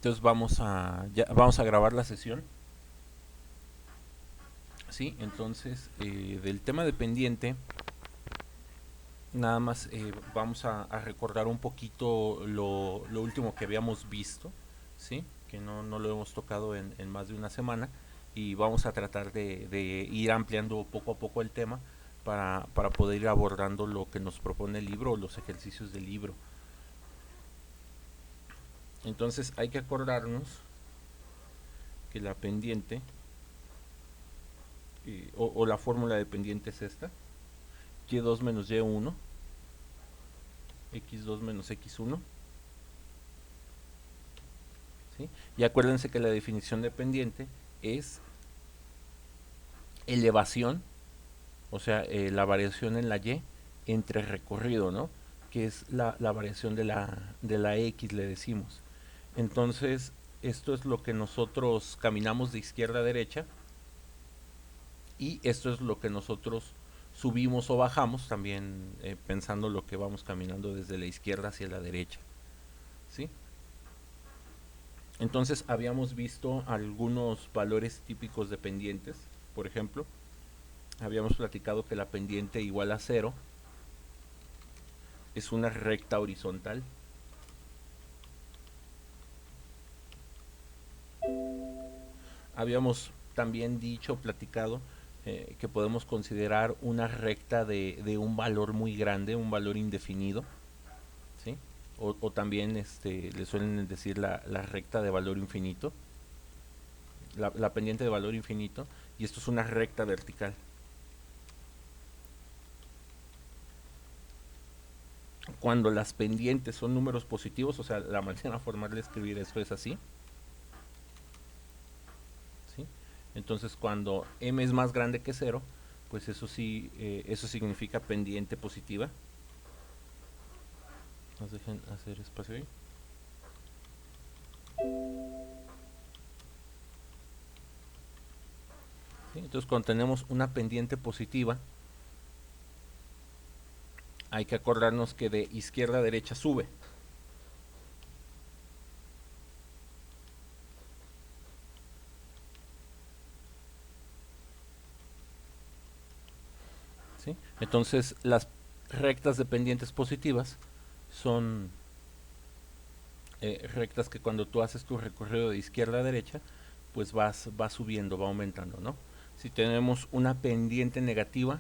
Entonces vamos a grabar la sesión. Sí, entonces del tema de pendiente, nada más vamos a recordar un poquito lo último que habíamos visto, ¿sí? Que no lo hemos tocado en más de una semana y vamos a tratar de ir ampliando poco a poco el tema para poder ir abordando lo que nos propone el libro o los ejercicios del libro. Entonces hay que acordarnos que la pendiente o la fórmula de pendiente es esta: y2 menos y1, x2 menos x1. ¿Sí? Y acuérdense que la definición de pendiente es elevación, o sea, la variación en la y entre recorrido, ¿no? Que es la variación de la x, le decimos. Entonces, esto es lo que nosotros caminamos de izquierda a derecha y esto es lo que nosotros subimos o bajamos, también pensando lo que vamos caminando desde la izquierda hacia la derecha. ¿Sí? Entonces habíamos visto algunos valores típicos de pendientes. Por ejemplo, habíamos platicado que la pendiente igual a cero es una recta horizontal. Habíamos también dicho, platicado, que podemos considerar una recta de un valor muy grande, un valor indefinido, ¿sí? O también le suelen decir la recta de valor infinito, la pendiente de valor infinito, y esto es una recta vertical. Cuando las pendientes son números positivos, o sea, la manera formal de escribir esto es así, ¿sí? Entonces, cuando m es más grande que cero, pues eso sí, eso significa pendiente positiva. Nos dejen hacer espacio ahí. ¿Sí? Entonces, cuando tenemos una pendiente positiva, hay que acordarnos que de izquierda a derecha sube. ¿Sí? Entonces, las rectas de pendientes positivas son rectas que cuando tú haces tu recorrido de izquierda a derecha, pues va subiendo, va aumentando, ¿no? Si tenemos una pendiente negativa,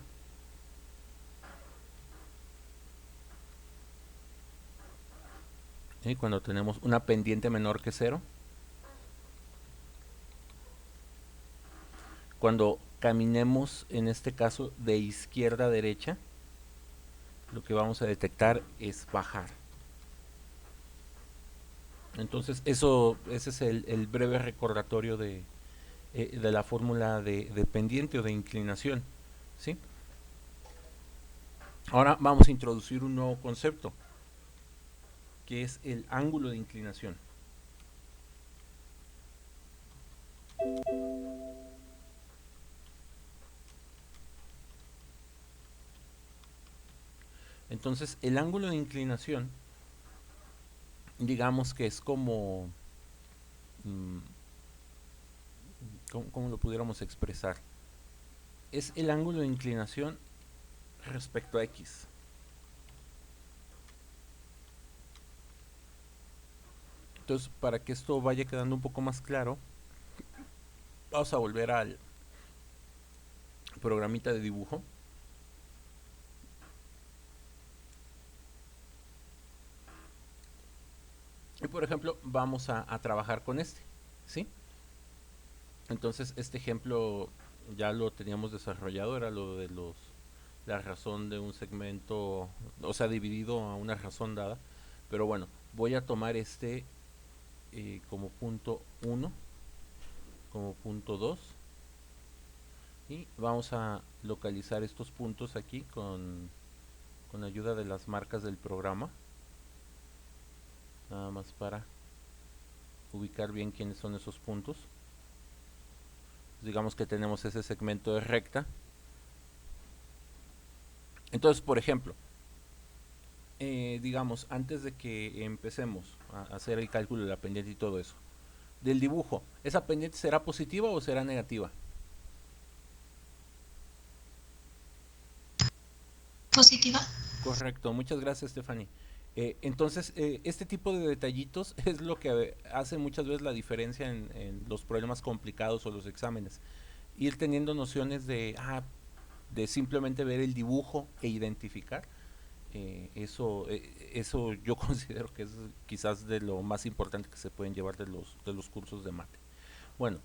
¿sí? Cuando tenemos una pendiente menor que cero, cuando caminemos en este caso de izquierda a derecha, lo que vamos a detectar es bajar. Entonces, ese es el breve recordatorio de la fórmula de pendiente o de inclinación, ¿sí? Ahora vamos a introducir un nuevo concepto, que es el ángulo de inclinación. Entonces, el ángulo de inclinación, digamos que es como, mm, ¿cómo lo pudiéramos expresar? Es el ángulo de inclinación respecto a X. Entonces, para que esto vaya quedando un poco más claro, vamos a volver al programita de dibujo. Y por ejemplo, vamos a trabajar con este, ¿sí? Entonces, este ejemplo ya lo teníamos desarrollado, era lo de la razón de un segmento, o sea, dividido a una razón dada. Pero bueno, voy a tomar este como punto 1, como punto 2, y vamos a localizar estos puntos aquí con ayuda de las marcas del programa, nada más para ubicar bien quiénes son esos puntos. Digamos que tenemos ese segmento de recta. Entonces, por ejemplo, digamos, antes de que empecemos a hacer el cálculo de la pendiente y todo eso, del dibujo, ¿esa pendiente será positiva o será negativa? Positiva. Correcto, muchas gracias, Stephanie. Entonces, este tipo de detallitos es lo que hace muchas veces la diferencia en los problemas complicados o los exámenes. Ir teniendo nociones de simplemente ver el dibujo e identificar. Eso yo considero que es quizás de lo más importante que se pueden llevar de los cursos de mate. Bueno,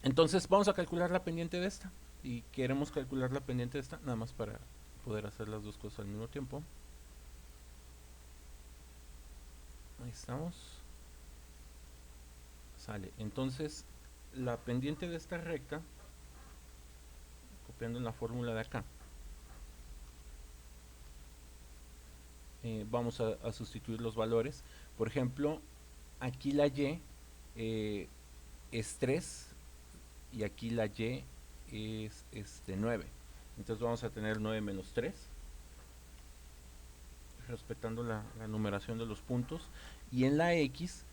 entonces vamos a calcular la pendiente de esta. Y queremos calcular la pendiente de esta, nada más para poder hacer las dos cosas al mismo tiempo. Ahí estamos. Sale. Entonces, la pendiente de esta recta, copiando en la fórmula de acá, vamos a sustituir los valores. Por ejemplo, aquí la y es 3 y aquí la y es 9. Entonces vamos a tener 9 menos 3, respetando la numeración de los puntos. Y en la x,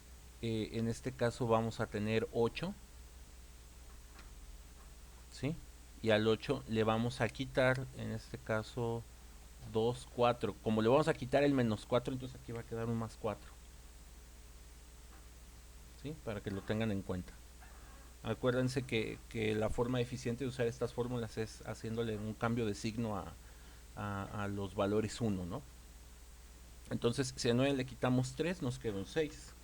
en este caso vamos a tener 8, ¿sí? Y al 8 le vamos a quitar, en este caso, 2, 4. Como le vamos a quitar el menos 4, entonces aquí va a quedar un más 4, ¿sí? Para que lo tengan en cuenta. Acuérdense que la forma eficiente de usar estas fórmulas es haciéndole un cambio de signo a los valores 1, ¿no? Entonces, si a 9 le quitamos 3, nos queda un 6.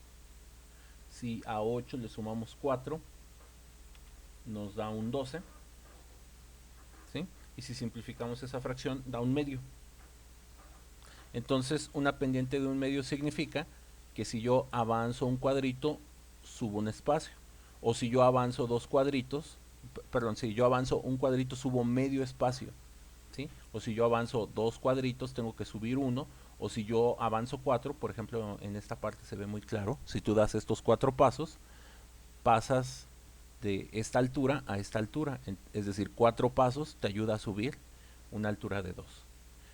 Si a 8 le sumamos 4, nos da un 12, ¿sí? Y si simplificamos esa fracción, da un medio. Entonces, una pendiente de un medio significa que si yo avanzo un cuadrito, subo un espacio. O si yo avanzo dos cuadritos, perdón, si yo avanzo un cuadrito, subo medio espacio, ¿sí? O si yo avanzo dos cuadritos, tengo que subir uno. O si yo avanzo cuatro, por ejemplo, en esta parte se ve muy claro, si tú das estos 4 pasos, pasas de esta altura a esta altura. Es decir, 4 pasos te ayuda a subir una altura de 2.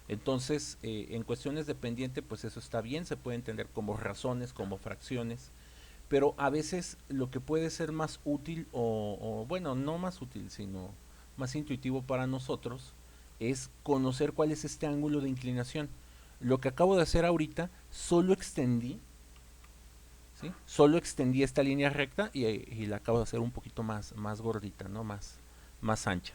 Entonces, en cuestiones de pendiente, pues eso está bien, se puede entender como razones, como fracciones, pero a veces lo que puede ser más útil, bueno, no más útil, sino más intuitivo para nosotros, es conocer cuál es este ángulo de inclinación. Lo que acabo de hacer ahorita, solo extendí, ¿sí? Solo extendí esta línea recta y la acabo de hacer un poquito más gordita, ¿no? Más ancha.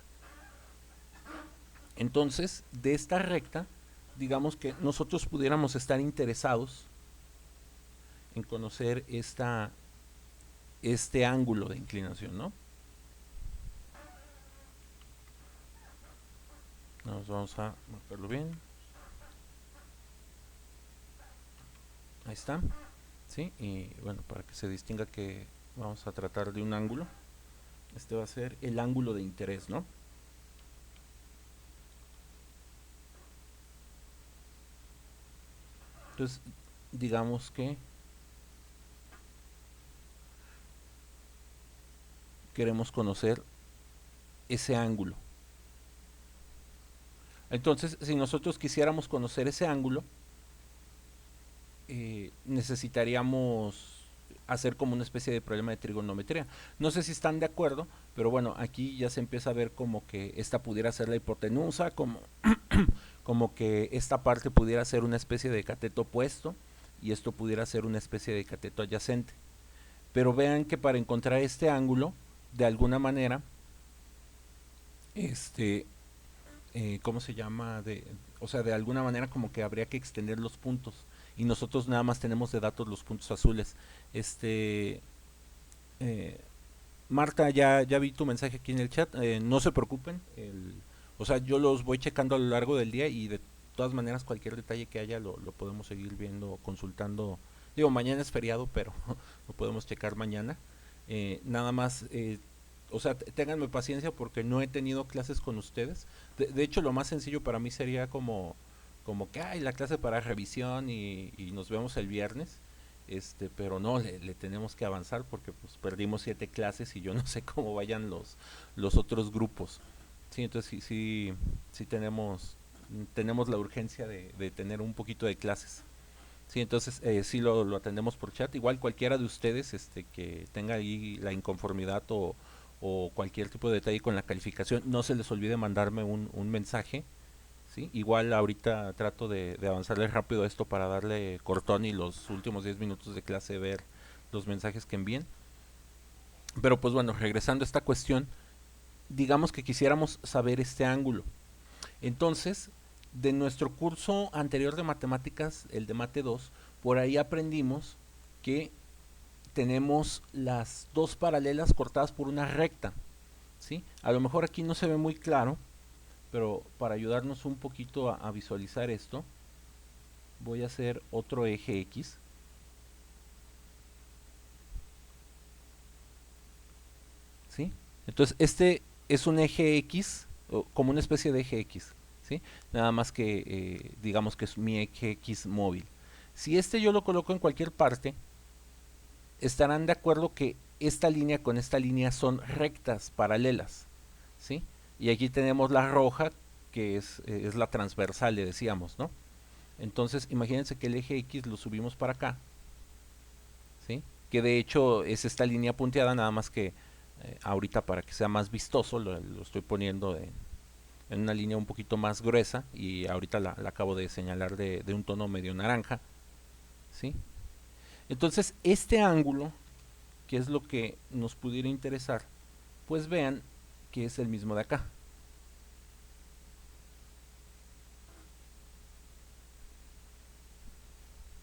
Entonces, de esta recta, digamos que nosotros pudiéramos estar interesados en conocer este ángulo de inclinación, ¿no? Nos vamos a marcarlo bien. Ahí está. ¿Sí? Y bueno, para que se distinga que vamos a tratar de un ángulo. Este va a ser el ángulo de interés, ¿no? Entonces, digamos que queremos conocer ese ángulo. Entonces, si nosotros quisiéramos conocer ese ángulo, necesitaríamos hacer como una especie de problema de trigonometría. No sé si están de acuerdo, pero bueno, aquí ya se empieza a ver como que esta pudiera ser la hipotenusa, como que esta parte pudiera ser una especie de cateto opuesto y esto pudiera ser una especie de cateto adyacente. Pero vean que para encontrar este ángulo, de alguna manera, este, ¿cómo se llama? O sea, de alguna manera como que habría que extender los puntos. Y nosotros nada más tenemos de datos los puntos azules. Este, eh, Marta, ya vi tu mensaje aquí en el chat. No se preocupen. O sea, yo los voy checando a lo largo del día y de todas maneras cualquier detalle que haya lo podemos seguir viendo, consultando. Digo, mañana es feriado, pero lo podemos checar mañana. Nada más, o sea, ténganme paciencia porque no he tenido clases con ustedes. De hecho, lo más sencillo para mí sería como que hay la clase para revisión y nos vemos el viernes. Pero no, le tenemos que avanzar porque pues perdimos 7 clases y yo no sé cómo vayan los otros grupos. Sí, entonces sí tenemos la urgencia de tener un poquito de clases. Sí, entonces sí lo atendemos por chat. Igual cualquiera de ustedes que tenga ahí la inconformidad o cualquier tipo de detalle con la calificación, no se les olvide mandarme un mensaje. ¿Sí? Igual ahorita trato de avanzarle rápido a esto para darle cortón y los últimos 10 minutos de clase ver los mensajes que envíen. Pero pues bueno, regresando a esta cuestión, digamos que quisiéramos saber este ángulo. Entonces, de nuestro curso anterior de matemáticas, el de Mate 2, por ahí aprendimos que tenemos las dos paralelas cortadas por una recta. ¿Sí? A lo mejor aquí no se ve muy claro, pero para ayudarnos un poquito a visualizar esto, voy a hacer otro eje X. ¿Sí? Entonces, este es un eje X, como una especie de eje X. ¿Sí? Nada más que digamos que es mi eje X móvil. Si este yo lo coloco en cualquier parte, estarán de acuerdo que esta línea con esta línea son rectas, paralelas. ¿Sí? Y aquí tenemos la roja, que es la transversal, le decíamos, ¿no? Entonces, imagínense que el eje X lo subimos para acá, ¿sí? Que de hecho es esta línea punteada, nada más que ahorita para que sea más vistoso lo estoy poniendo en una línea un poquito más gruesa y ahorita la acabo de señalar de un tono medio naranja, ¿sí? Entonces, este ángulo, que es lo que nos pudiera interesar, pues vean que es el mismo de acá.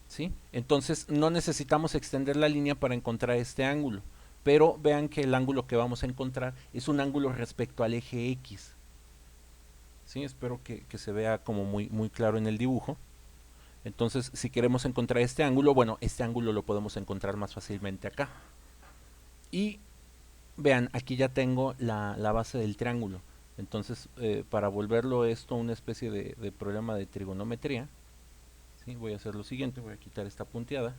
¿Sí? Entonces no necesitamos extender la línea para encontrar este ángulo, pero vean que el ángulo que vamos a encontrar es un ángulo respecto al eje X. ¿Sí? Espero que se vea como muy claro en el dibujo. Entonces, si queremos encontrar este ángulo, bueno, este ángulo lo podemos encontrar más fácilmente acá. Y vean, aquí ya tengo la base del triángulo. Entonces, para volverlo esto una especie de problema de trigonometría, ¿sí? Voy a hacer lo siguiente, voy a quitar esta punteada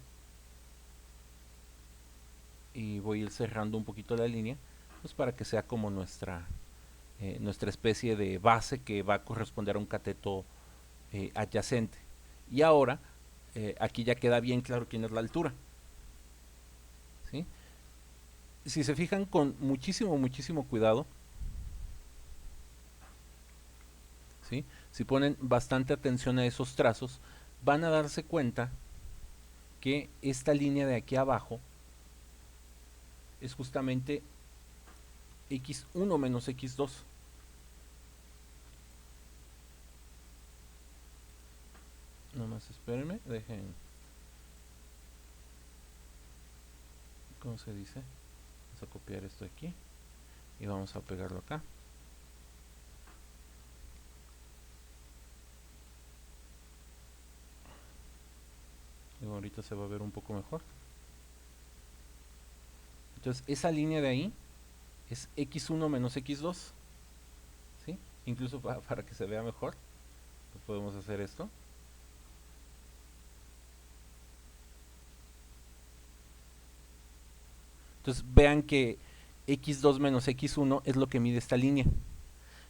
y voy a ir cerrando un poquito la línea, pues para que sea como nuestra especie de base que va a corresponder a un cateto adyacente. Y ahora, aquí ya queda bien claro quién es la altura. ¿Sí? Si se fijan con muchísimo cuidado, ¿sí? Si ponen bastante atención a esos trazos, van a darse cuenta que esta línea de aquí abajo es justamente x1 menos x2. Nomás espérenme, dejen. ¿Cómo se dice? Vamos a copiar esto aquí y vamos a pegarlo acá. Y ahorita se va a ver un poco mejor. Entonces, esa línea de ahí es x1 menos x2. ¿Sí? Incluso para que se vea mejor, pues podemos hacer esto. Entonces, vean que x2 menos x1 es lo que mide esta línea.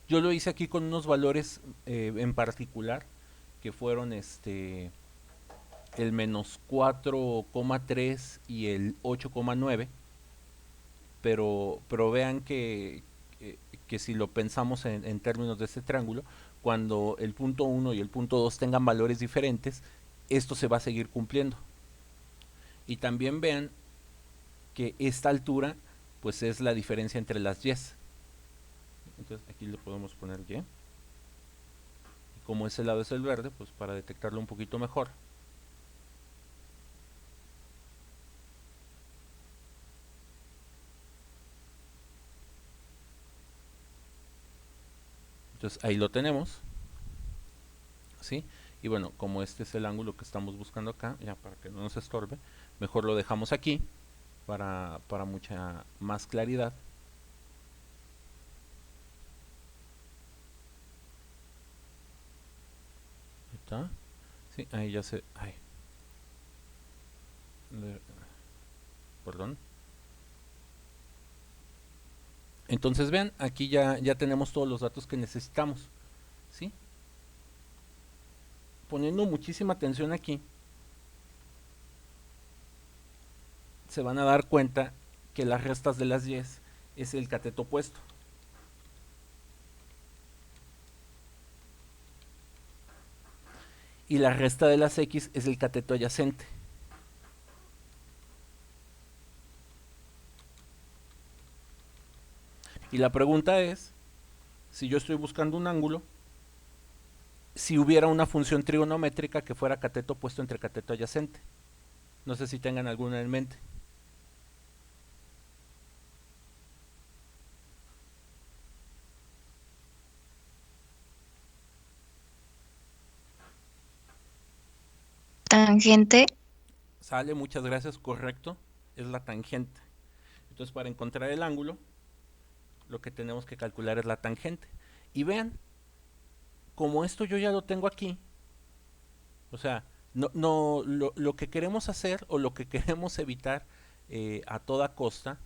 Yo lo hice aquí con unos valores en particular, que fueron el menos 4,3 y el 8,9. Pero vean que si lo pensamos en términos de este triángulo, cuando el punto 1 y el punto 2 tengan valores diferentes, esto se va a seguir cumpliendo. Y también vean que esta altura pues es la diferencia entre las y's. Entonces aquí le podemos poner y. Y como ese lado es el verde, pues para detectarlo un poquito mejor. Entonces ahí lo tenemos. ¿Sí? Y bueno, como este es el ángulo que estamos buscando acá, ya para que no nos estorbe, mejor lo dejamos aquí para mucha más claridad. ¿Está? Sí, ahí ya se... Ay, perdón. Entonces vean, aquí ya tenemos todos los datos que necesitamos. ¿Sí? Poniendo muchísima atención aquí, se van a dar cuenta que las restas de las y es el cateto opuesto. Y la resta de las x es el cateto adyacente. Y la pregunta es, si yo estoy buscando un ángulo, si hubiera una función trigonométrica que fuera cateto opuesto entre cateto adyacente. No sé si tengan alguna en mente. Tangente. Sale, muchas gracias, correcto, es la tangente. Entonces, para encontrar el ángulo, lo que tenemos que calcular es la tangente. Y vean, como esto yo ya lo tengo aquí, o sea, lo que queremos hacer o lo que queremos evitar a toda costa,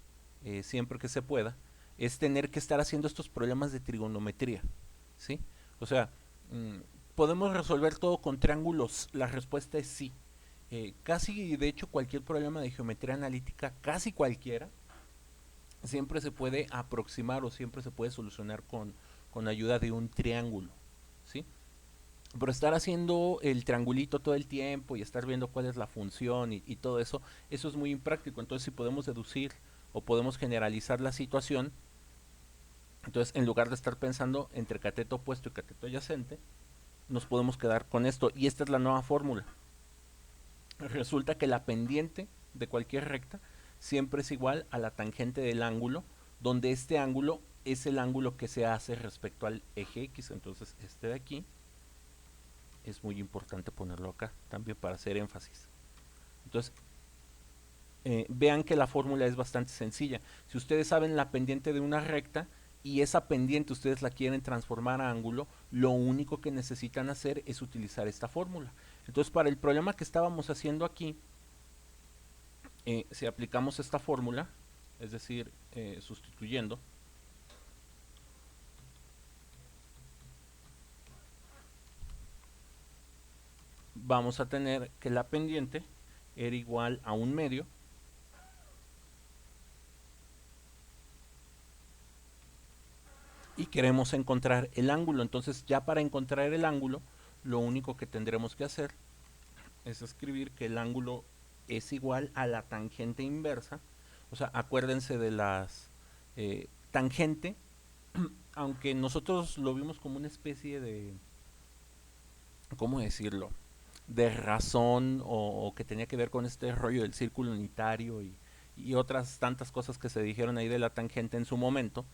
siempre que se pueda, es tener que estar haciendo estos problemas de trigonometría, ¿sí? O sea, mm, podemos resolver todo con triángulos. La respuesta es sí. Casi, de hecho, cualquier problema de geometría analítica, casi cualquiera, siempre se puede aproximar o siempre se puede solucionar con ayuda de un triángulo, ¿sí? Pero estar haciendo el triangulito todo el tiempo y estar viendo cuál es la función y todo eso, eso es muy impráctico. Entonces, si podemos deducir o podemos generalizar la situación, entonces en lugar de estar pensando entre cateto opuesto y cateto adyacente, nos podemos quedar con esto. Y esta es la nueva fórmula. Resulta que la pendiente de cualquier recta siempre es igual a la tangente del ángulo, donde este ángulo es el ángulo que se hace respecto al eje X. Entonces, este de aquí es muy importante ponerlo acá también para hacer énfasis. Entonces, vean que la fórmula es bastante sencilla. Si ustedes saben la pendiente de una recta y esa pendiente ustedes la quieren transformar a ángulo, lo único que necesitan hacer es utilizar esta fórmula. Entonces, para el problema que estábamos haciendo aquí, si aplicamos esta fórmula, es decir, sustituyendo, vamos a tener que la pendiente era igual a un medio y queremos encontrar el ángulo. Entonces, ya para encontrar el ángulo, lo único que tendremos que hacer es escribir que el ángulo es igual a la tangente inversa. O sea, acuérdense de las tangente, aunque nosotros lo vimos como una especie de, ¿cómo decirlo? De razón o que tenía que ver con este rollo del círculo unitario y otras tantas cosas que se dijeron ahí de la tangente en su momento.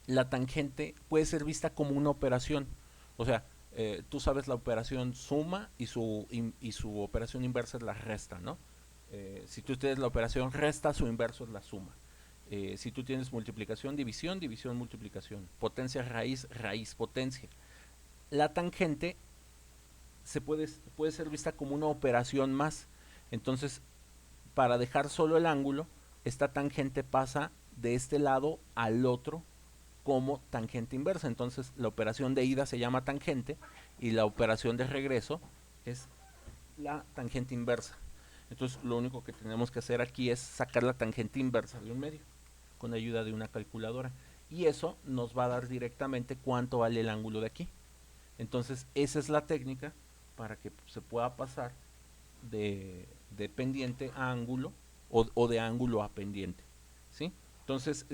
La tangente puede ser vista como una operación. O sea, tú sabes la operación suma y su operación inversa es la resta, ¿no? Si tú tienes la operación resta, su inverso es la suma. Si tú tienes multiplicación, división, división, multiplicación. Potencia, raíz, raíz, potencia. La tangente puede ser vista como una operación más. Entonces, para dejar solo el ángulo, esta tangente pasa de este lado al otro como tangente inversa. Entonces la operación de ida se llama tangente y la operación de regreso es la tangente inversa. Entonces lo único que tenemos que hacer aquí es sacar la tangente inversa de un medio con ayuda de una calculadora. Y eso nos va a dar directamente cuánto vale el ángulo de aquí. Entonces esa es la técnica para que se pueda pasar de pendiente a ángulo o de ángulo a pendiente. ¿Sí? Entonces,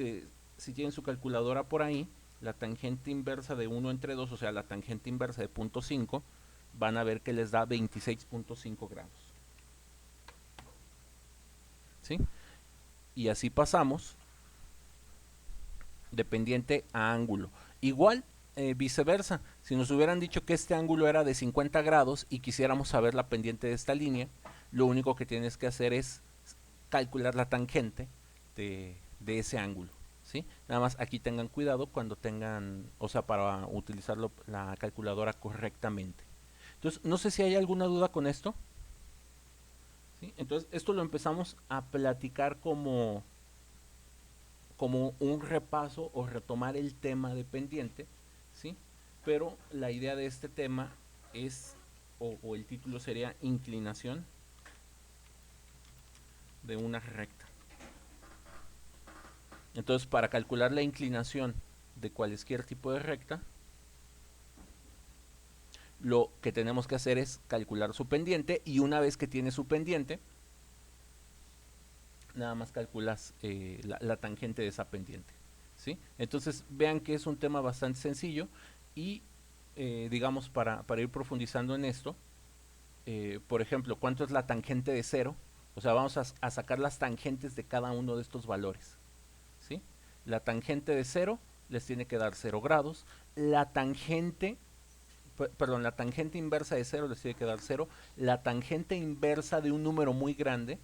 si tienen su calculadora por ahí, la tangente inversa de 1 entre 2, o sea, la tangente inversa de 0.5, van a ver que les da 26.5 grados. ¿Sí? Y así pasamos de pendiente a ángulo. Igual, viceversa, si nos hubieran dicho que este ángulo era de 50 grados y quisiéramos saber la pendiente de esta línea, lo único que tienes que hacer es calcular la tangente de ese ángulo. ¿Sí? Nada más aquí tengan cuidado cuando tengan, o sea, para utilizar la calculadora correctamente. Entonces, no sé si hay alguna duda con esto. ¿Sí? Entonces, esto lo empezamos a platicar como un repaso o retomar el tema de pendiente, ¿sí? Pero la idea de este tema es, o el título sería inclinación de una recta. Entonces, para calcular la inclinación de cualquier tipo de recta, lo que tenemos que hacer es calcular su pendiente, y una vez que tiene su pendiente, nada más calculas la tangente de esa pendiente, ¿sí? Entonces vean que es un tema bastante sencillo, y digamos, para ir profundizando en esto, por ejemplo, ¿cuánto es la tangente de cero? O sea, vamos a sacar las tangentes de cada uno de estos valores, ¿sí? La tangente de cero les tiene que dar 0 grados, la tangente, perdón, la tangente inversa de cero les tiene que dar cero, la tangente inversa de un número muy grande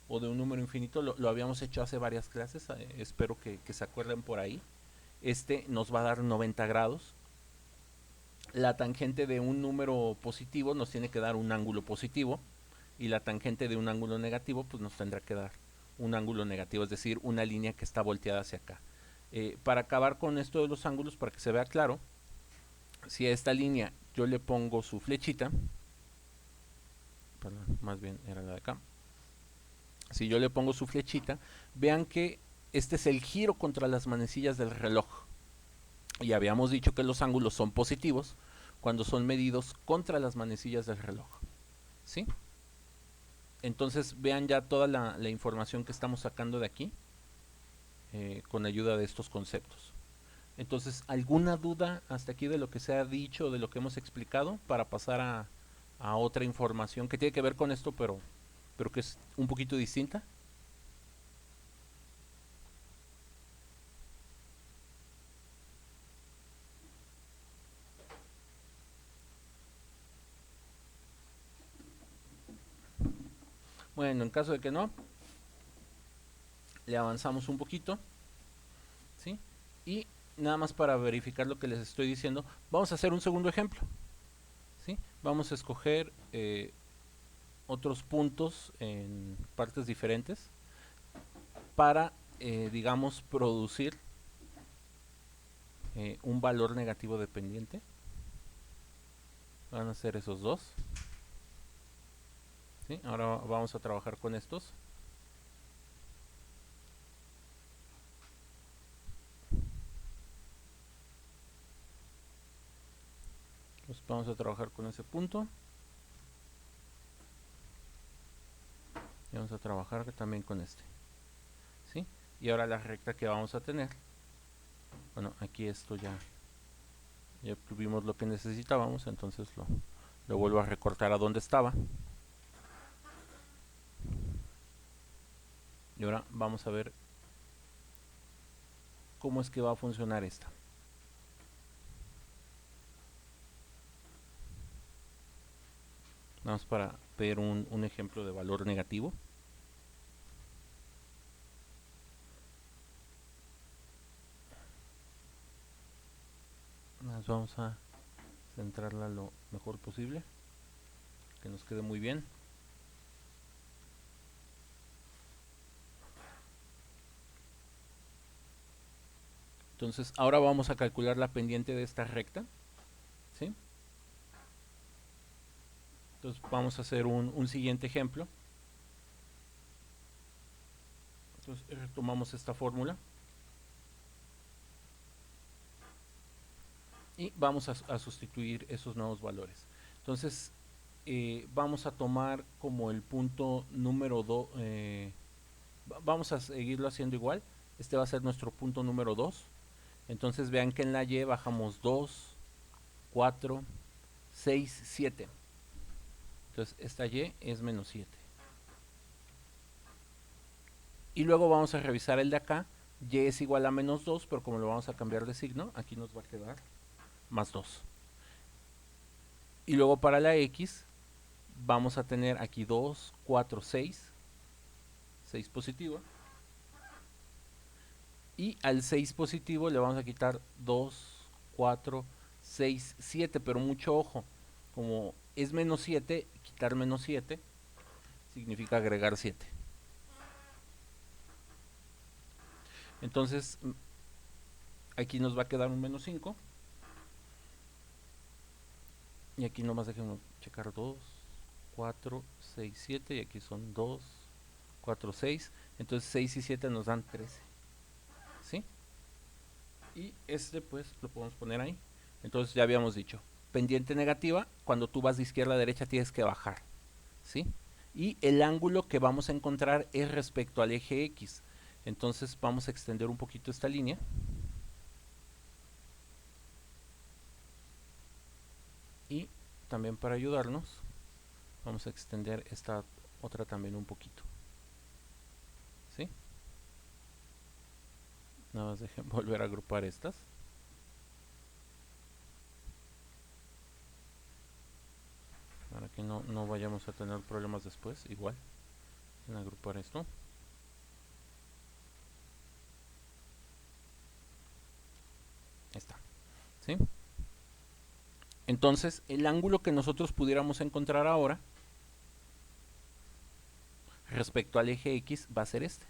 o de un número infinito, lo habíamos hecho hace varias clases, espero que se acuerden por ahí. Este nos va a dar 90 grados. La tangente de un número positivo nos tiene que dar un ángulo positivo, y la tangente de un ángulo negativo pues nos tendrá que dar un ángulo negativo, es decir, una línea que está volteada hacia acá. Para acabar con esto de los ángulos, para que se vea claro, si a esta línea yo le pongo su flechita, perdón, más bien era la de acá, si yo le pongo su flechita, vean que este es el giro contra las manecillas del reloj. Y habíamos dicho que los ángulos son positivos cuando son medidos contra las manecillas del reloj, ¿sí? Entonces vean ya toda la información que estamos sacando de aquí, con ayuda de estos conceptos. Entonces, ¿alguna duda hasta aquí de lo que se ha dicho, de lo que hemos explicado, para pasar a otra información que tiene que ver con esto, pero que es un poquito distinta? Bueno, en caso de que no, le avanzamos un poquito, ¿sí? Y nada más para verificar lo que les estoy diciendo, vamos a hacer un segundo ejemplo, ¿sí? Vamos a escoger otros puntos en partes diferentes para, digamos, producir un valor negativo dependiente. Van a ser esos dos, ¿sí? Ahora vamos a trabajar con estos. Pues vamos a trabajar con ese punto. Y vamos a trabajar también con este, ¿sí? Y ahora la recta que vamos a tener. Bueno, aquí esto ya tuvimos lo que necesitábamos, entonces lo vuelvo a recortar a donde estaba. Y ahora vamos a ver cómo es que va a funcionar esta. Vamos para ver un ejemplo de valor negativo. Nos vamos a centrarla lo mejor posible, que nos quede muy bien. Entonces ahora vamos a calcular la pendiente de esta recta, ¿sí? Entonces vamos a hacer un siguiente ejemplo. Entonces retomamos esta fórmula y vamos a sustituir esos nuevos valores. Entonces vamos a tomar como el punto número 2, vamos a seguirlo haciendo igual. Este va a ser nuestro punto número 2. Entonces vean que en la Y bajamos 2, 4, 6, 7. Entonces esta Y es menos 7. Y luego vamos a revisar el de acá. Y es igual a menos 2, pero como lo vamos a cambiar de signo, aquí nos va a quedar más 2. Y luego para la X vamos a tener aquí 2, 4, 6. 6 positivo. Y al 6 positivo le vamos a quitar 2, 4, 6, 7. Pero mucho ojo, como es menos 7, quitar menos 7 significa agregar 7. Entonces aquí nos va a quedar un menos 5. Y aquí nomás déjenme checar 2, 4, 6, 7. Y aquí son 2, 4, 6. Entonces 6 y 7 nos dan 13. ¿Sí? Y este pues lo podemos poner ahí. Entonces ya habíamos dicho, pendiente negativa, cuando tú vas de izquierda a derecha tienes que bajar. ¿Sí? Y el ángulo que vamos a encontrar es respecto al eje X. Entonces vamos a extender un poquito esta línea. Y también para ayudarnos, vamos a extender esta otra también un poquito. ¿Sí? Nada más dejen volver a agrupar estas. Para que no vayamos a tener problemas después, igual. En agrupar esto. Ahí está. ¿Sí? Entonces, el ángulo que nosotros pudiéramos encontrar ahora respecto al eje X va a ser este.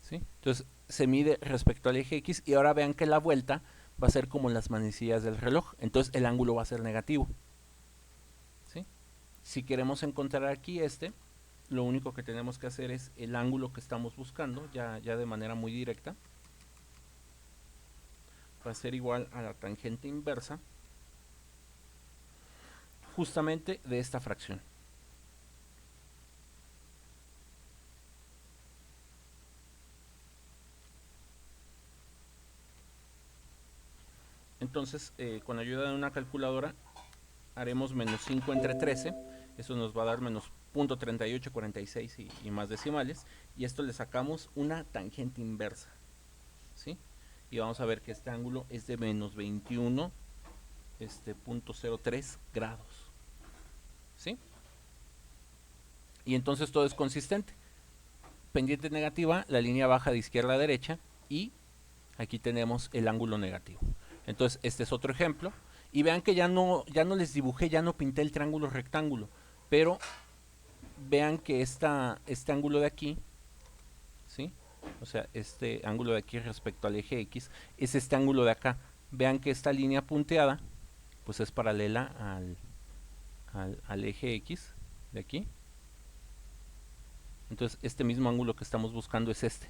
¿Sí? Entonces, se mide respecto al eje X y ahora vean que la vuelta va a ser como las manecillas del reloj. Entonces, el ángulo va a ser negativo. ¿Sí? Si queremos encontrar aquí este, lo único que tenemos que hacer es el ángulo que estamos buscando, ya de manera muy directa. Va a ser igual a la tangente inversa justamente de esta fracción. Entonces, con ayuda de una calculadora, haremos menos 5 entre 13. Eso nos va a dar menos 0.3846 y más decimales. Y esto le sacamos una tangente inversa. ¿Sí? Y vamos a ver que este ángulo es de menos 21.03 grados. ¿Sí? Y entonces todo es consistente. Pendiente negativa, la línea baja de izquierda a derecha y aquí tenemos el ángulo negativo. Entonces este es otro ejemplo y vean que ya no les dibujé, ya no pinté el triángulo rectángulo, pero vean que este ángulo de aquí, ¿sí? O sea, este ángulo de aquí respecto al eje X es este ángulo de acá. Vean que esta línea punteada pues es paralela al eje X de aquí. Entonces este mismo ángulo que estamos buscando es este.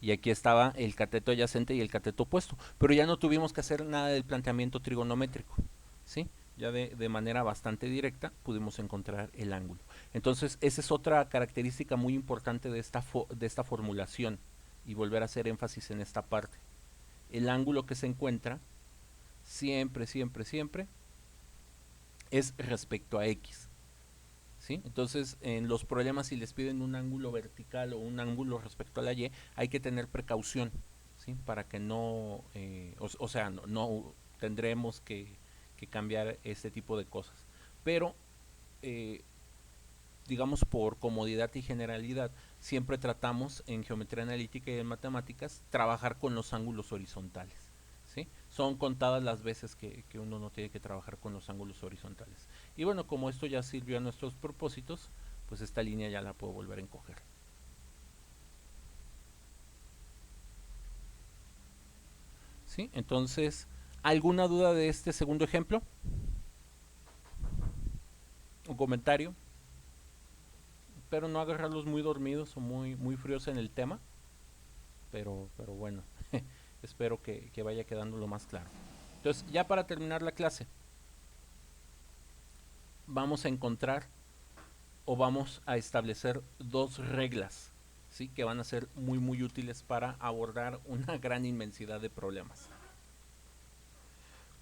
Y aquí estaba el cateto adyacente y el cateto opuesto. Pero ya no tuvimos que hacer nada del planteamiento trigonométrico. ¿Sí? Ya de manera bastante directa pudimos encontrar el ángulo. Entonces esa es otra característica muy importante de esta formulación. Y volver a hacer énfasis en esta parte. El ángulo que se encuentra siempre, siempre, siempre es respecto a X. ¿Sí? Entonces, en los problemas, si les piden un ángulo vertical o un ángulo respecto a la Y, hay que tener precaución, ¿sí? Para que no, o sea, no tendremos que cambiar este tipo de cosas. Pero, eh, digamos, por comodidad y generalidad, siempre tratamos en geometría analítica y en matemáticas trabajar con los ángulos horizontales. ¿Sí? Son contadas las veces que uno no tiene que trabajar con los ángulos horizontales. Y bueno, como esto ya sirvió a nuestros propósitos, pues esta línea ya la puedo volver a encoger. ¿Sí? Entonces, ¿alguna duda de este segundo ejemplo? ¿Un comentario? Pero no agarrarlos muy dormidos o muy fríos en el tema. Pero bueno, espero que vaya quedando lo más claro. Entonces, ya para terminar la clase, vamos a encontrar o vamos a establecer dos reglas, ¿sí? Que van a ser muy útiles para abordar una gran inmensidad de problemas.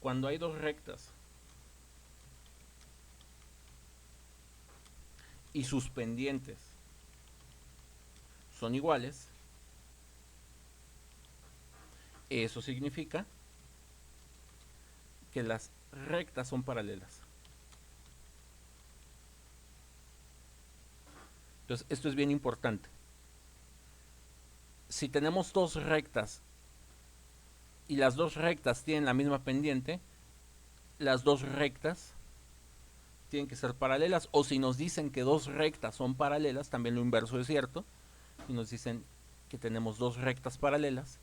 Cuando hay dos rectas y sus pendientes son iguales, eso significa que las rectas son paralelas. Entonces, esto es bien importante. Si tenemos dos rectas y las dos rectas tienen la misma pendiente, las dos rectas tienen que ser paralelas. O si nos dicen que dos rectas son paralelas, también lo inverso es cierto. Si nos dicen que tenemos dos rectas paralelas,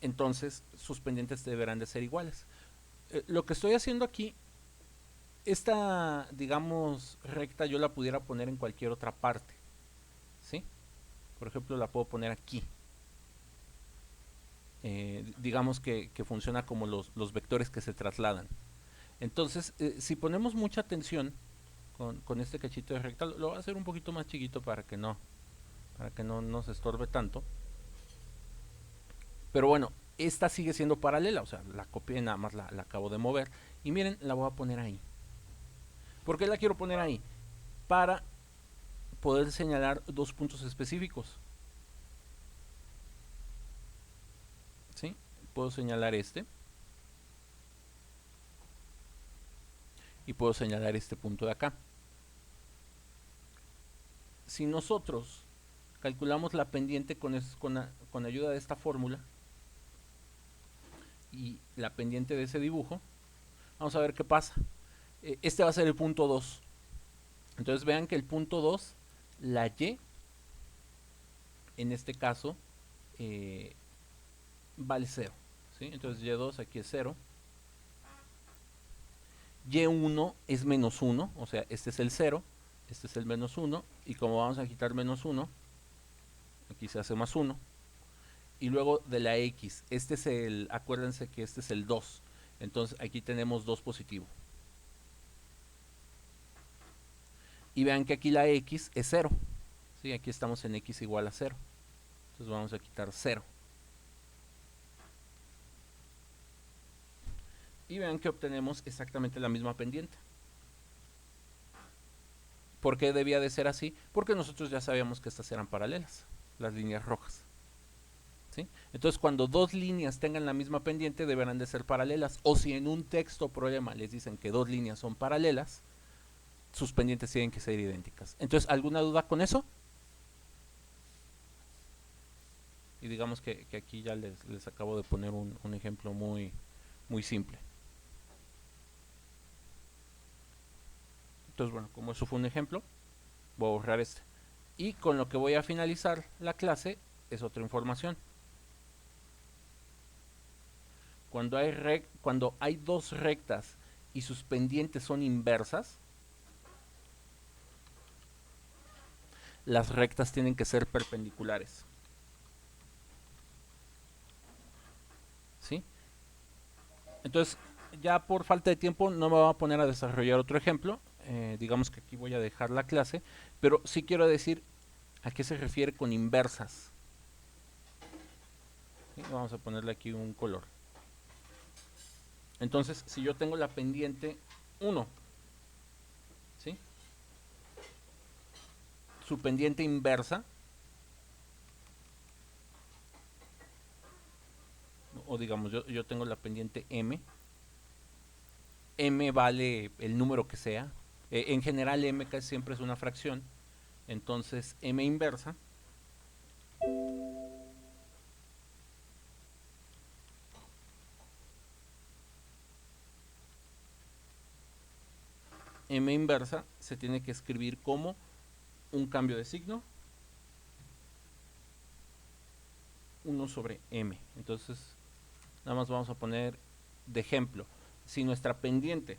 entonces sus pendientes deberán de ser iguales. Lo que estoy haciendo aquí, esta, digamos, recta yo la pudiera poner en cualquier otra parte, ¿sí? Por ejemplo, la puedo poner aquí. Digamos que funciona como los vectores que se trasladan. Entonces, si ponemos mucha atención con este cachito de recta, lo voy a hacer un poquito más chiquito para que no nos estorbe tanto. Pero bueno, esta sigue siendo paralela, o sea, la copié, nada más la acabo de mover. Y miren, la voy a poner ahí. ¿Por qué la quiero poner ahí? Para poder señalar dos puntos específicos. ¿Sí? Puedo señalar este. Y puedo señalar este punto de acá. Si nosotros calculamos la pendiente con ayuda de esta fórmula y la pendiente de ese dibujo, vamos a ver qué pasa. Este va a ser el punto 2. Entonces vean que el punto 2, la y, en este caso, vale 0. ¿Sí? Entonces y2 aquí es 0. Y1 es menos 1, o sea, este es el 0, este es el menos 1, y como vamos a quitar menos 1, aquí se hace más 1. Y luego de la x, este es el, acuérdense que este es el 2, entonces aquí tenemos 2 positivo. Y vean que aquí la x es 0, ¿sí? Aquí estamos en x igual a 0, entonces vamos a quitar 0. Y vean que obtenemos exactamente la misma pendiente. ¿Por qué debía de ser así? Porque nosotros ya sabíamos que estas eran paralelas, las líneas rojas. ¿Sí? Entonces, cuando dos líneas tengan la misma pendiente, deberán de ser paralelas. O si en un texto problema les dicen que dos líneas son paralelas, sus pendientes tienen que ser idénticas. Entonces, ¿alguna duda con eso? Y digamos que aquí ya les acabo de poner un ejemplo muy, muy simple. Entonces, bueno, como eso fue un ejemplo, voy a borrar este. Y con lo que voy a finalizar la clase es otra información. Cuando hay dos rectas y sus pendientes son inversas, las rectas tienen que ser perpendiculares. ¿Sí? Entonces, ya por falta de tiempo no me voy a poner a desarrollar otro ejemplo. Digamos que aquí voy a dejar la clase, pero sí quiero decir a qué se refiere con inversas. ¿Sí? Vamos a ponerle aquí un color. Entonces, si yo tengo la pendiente 1, ¿sí? Su pendiente inversa, o digamos, yo tengo la pendiente m. M vale el número que sea. En general m casi siempre es una fracción. Entonces m inversa m inversa se tiene que escribir como un cambio de signo 1 sobre m. Entonces nada más vamos a poner de ejemplo, si nuestra pendiente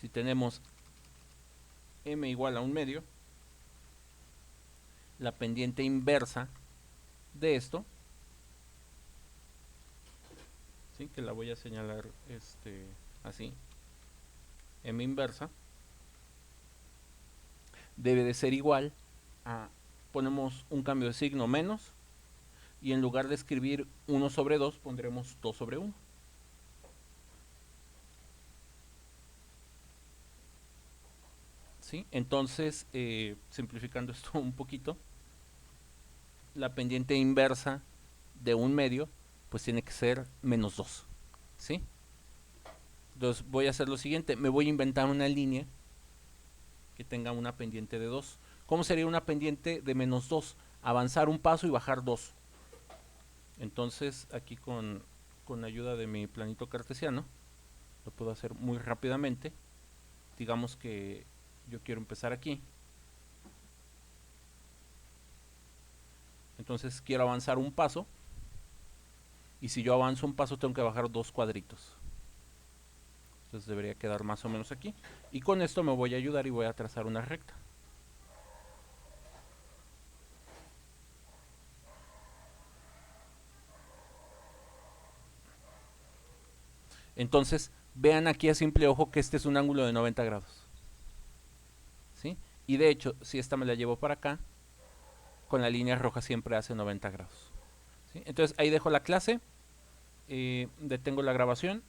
si tenemos m igual a un medio, la pendiente inversa de esto, ¿sí? Que la voy a señalar así, m inversa debe de ser igual a, ponemos un cambio de signo menos, y en lugar de escribir 1 sobre 2 pondremos 2 sobre 1. ¿Sí? Entonces, simplificando esto un poquito, la pendiente inversa de un medio pues tiene que ser menos 2. ¿Sí? Entonces voy a hacer lo siguiente, me voy a inventar una línea que tenga una pendiente de 2. ¿Cómo sería una pendiente de menos 2? Avanzar un paso y bajar 2. Entonces aquí con ayuda de mi planito cartesiano lo puedo hacer muy rápidamente. Digamos que yo quiero empezar aquí Entonces quiero avanzar un paso. Y si yo avanzo un paso tengo que bajar 2 cuadritos. Entonces debería quedar más o menos aquí. Y con esto me voy a ayudar y voy a trazar una recta. Entonces, vean aquí a simple ojo que este es un ángulo de 90 grados. ¿Sí? Y de hecho, si esta me la llevo para acá, con la línea roja siempre hace 90 grados. ¿Sí? Entonces ahí dejo la clase, detengo la grabación